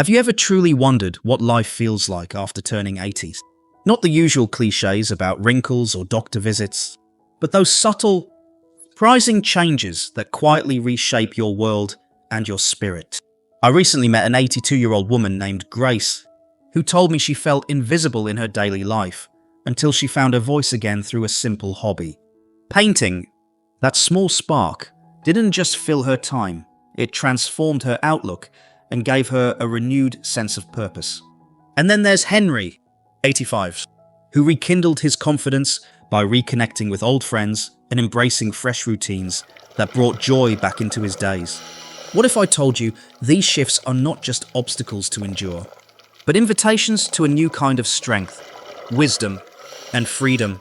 Have you ever truly wondered what life feels like after turning 80? Not the usual cliches about wrinkles or doctor visits, but those subtle, surprising changes that quietly reshape your world and your spirit. I recently met an 82-year-old woman named Grace, who told me she felt invisible in her daily life until she found her voice again through a simple hobby. Painting, that small spark, didn't just fill her time, it transformed her outlook and gave her a renewed sense of purpose. And then there's Henry, 85, who rekindled his confidence by reconnecting with old friends and embracing fresh routines that brought joy back into his days. What if I told you these shifts are not just obstacles to endure, but invitations to a new kind of strength, wisdom, and freedom?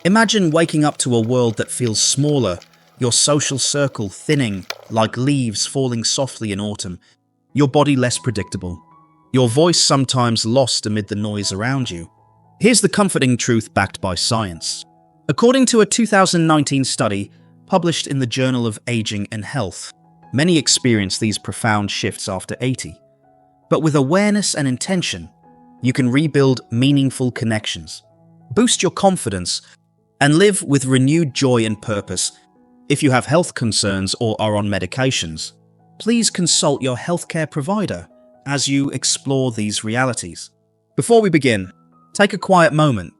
Imagine waking up to a world that feels smaller, your social circle thinning like leaves falling softly in autumn, your body less predictable, your voice sometimes lost amid the noise around you. Here's the comforting truth backed by science. According to a 2019 study published in the Journal of Aging and Health, many experience these profound shifts after 80. But with awareness and intention, you can rebuild meaningful connections, boost your confidence, and live with renewed joy and purpose. If you have health concerns or are on medications, please consult your healthcare provider as you explore these realities. Before we begin, take a quiet moment.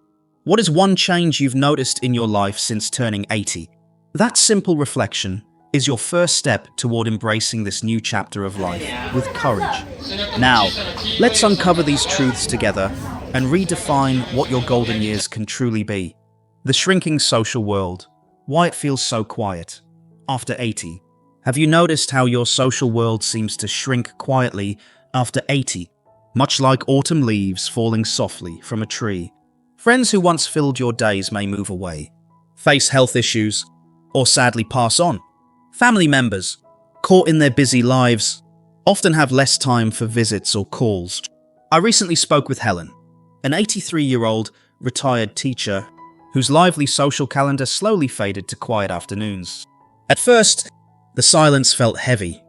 What is one change you've noticed in your life since turning 80? That simple reflection is your first step toward embracing this new chapter of life with courage. Now, let's uncover these truths together and redefine what your golden years can truly be. The shrinking social world. Why it feels so quiet. After 80. Have you noticed how your social world seems to shrink quietly after 80? Much like autumn leaves falling softly from a tree. Friends who once filled your days may move away, face health issues, or sadly pass on. Family members, caught in their busy lives, often have less time for visits or calls. I recently spoke with Helen, an 83-year-old retired teacher whose lively social calendar slowly faded to quiet afternoons. At first, the silence felt heavy.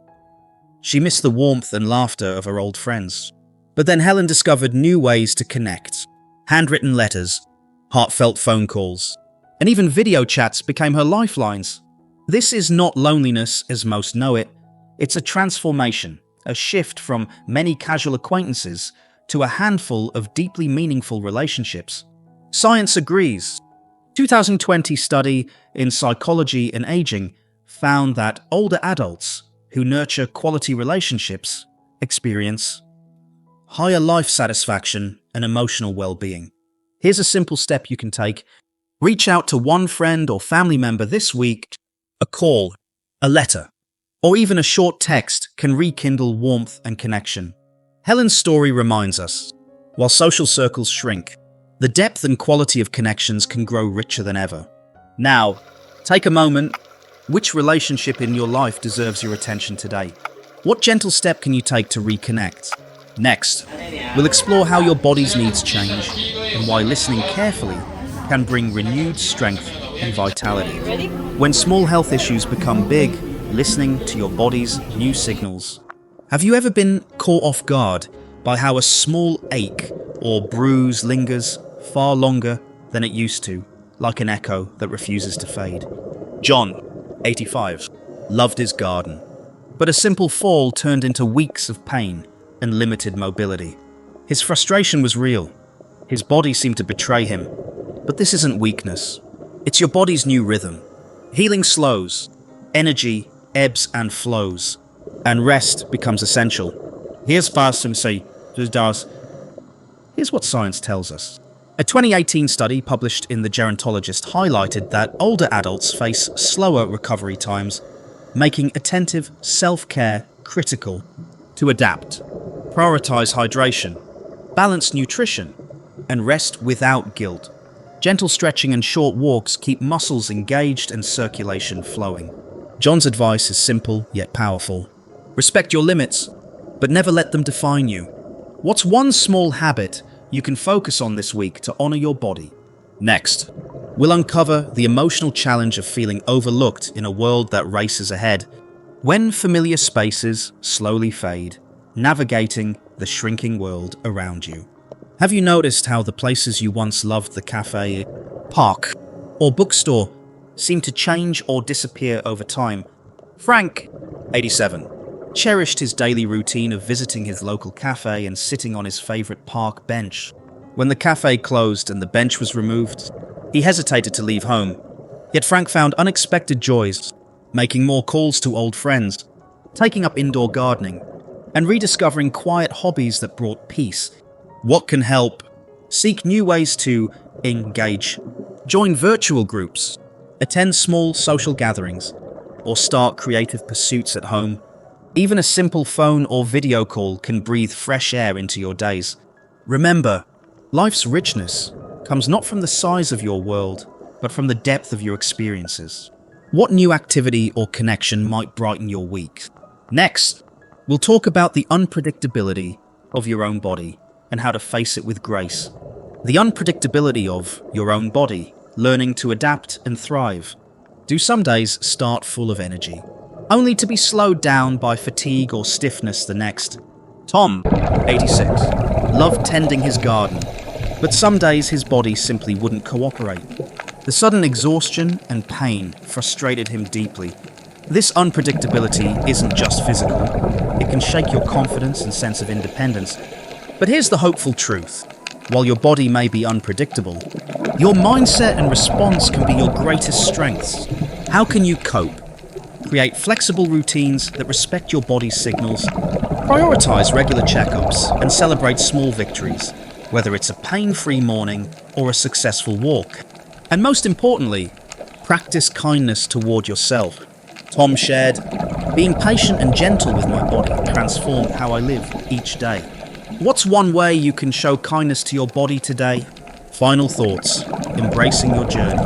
She missed the warmth and laughter of her old friends. But then Helen discovered new ways to connect. Handwritten letters, heartfelt phone calls, and even video chats became her lifelines. This is not loneliness as most know it. It's a transformation, a shift from many casual acquaintances to a handful of deeply meaningful relationships. Science agrees. 2020 study in Psychology and Aging found that older adults who nurture quality relationships experience higher life satisfaction and emotional well-being. Here's a simple step you can take. Reach out to one friend or family member this week. A call, a letter, or even a short text can rekindle warmth and connection. Helen's story reminds us, while social circles shrink, the depth and quality of connections can grow richer than ever. Now, take a moment. Which relationship in your life deserves your attention today? What gentle step can you take to reconnect? Next, we'll explore how your body's needs change and why listening carefully can bring renewed strength and vitality. When small health issues become big, listening to your body's new signals. Have you ever been caught off guard by how a small ache or bruise lingers far longer than it used to, like an echo that refuses to fade? John, 85, loved his garden, but a simple fall turned into weeks of pain and limited mobility. His frustration was real. His body seemed to betray him. But this isn't weakness. It's your body's new rhythm. Healing slows, energy ebbs and flows, and rest becomes essential. Here's what science tells us. A 2018 study published in The Gerontologist highlighted that older adults face slower recovery times, making attentive self-care critical. To adapt, prioritize hydration, balance nutrition, and rest without guilt. Gentle stretching and short walks keep muscles engaged and circulation flowing. John's advice is simple yet powerful. Respect your limits, but never let them define you. What's one small habit you can focus on this week to honor your body? Next, we'll uncover the emotional challenge of feeling overlooked in a world that races ahead. When familiar spaces slowly fade, navigating the shrinking world around you. Have you noticed how the places you once loved, the cafe, park, or bookstore, seem to change or disappear over time? Frank, 87, cherished his daily routine of visiting his local cafe and sitting on his favorite park bench. When the cafe closed and the bench was removed, he hesitated to leave home. Yet Frank found unexpected joys, making more calls to old friends, taking up indoor gardening, and rediscovering quiet hobbies that brought peace. What can help? Seek new ways to engage. Join virtual groups, attend small social gatherings, or start creative pursuits at home. Even a simple phone or video call can breathe fresh air into your days. Remember, life's richness comes not from the size of your world, but from the depth of your experiences. What new activity or connection might brighten your week? Next, we'll talk about the unpredictability of your own body and how to face it with grace. The unpredictability of your own body, learning to adapt and thrive. Do some days start full of energy, only to be slowed down by fatigue or stiffness the next? Tom, 86, loved tending his garden, but some days his body simply wouldn't cooperate. The sudden exhaustion and pain frustrated him deeply. This unpredictability isn't just physical, it can shake your confidence and sense of independence. But here's the hopeful truth. While your body may be unpredictable, your mindset and response can be your greatest strengths. How can you cope? Create flexible routines that respect your body's signals. Prioritize regular checkups and celebrate small victories, whether it's a pain-free morning or a successful walk. And most importantly, practice kindness toward yourself. Tom shared, "Being patient and gentle with my body transformed how I live each day." What's one way you can show kindness to your body today? Final thoughts, embracing your journey.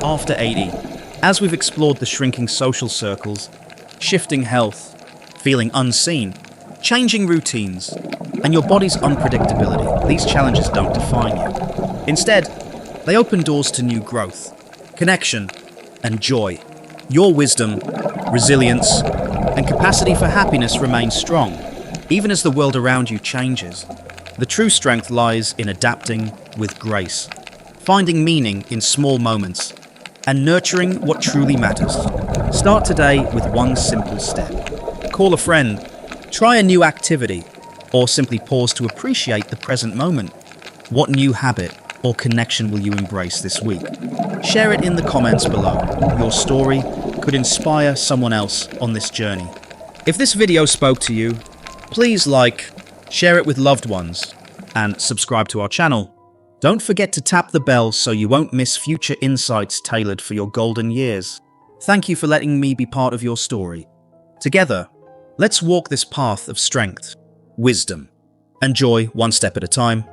After 80, as we've explored the shrinking social circles, shifting health, feeling unseen, changing routines, and your body's unpredictability, these challenges don't define you. Instead, they open doors to new growth, connection, and joy. Your wisdom, resilience, and capacity for happiness remain strong, even as the world around you changes. The true strength lies in adapting with grace, finding meaning in small moments, and nurturing what truly matters. Start today with one simple step. Call a friend, try a new activity, or simply pause to appreciate the present moment. What new habit or connection will you embrace this week? Share it in the comments below. Your story could inspire someone else on this journey. If this video spoke to you, please like, share it with loved ones, and subscribe to our channel. Don't forget to tap the bell so you won't miss future insights tailored for your golden years. Thank you for letting me be part of your story. Together, let's walk this path of strength, wisdom, and joy one step at a time.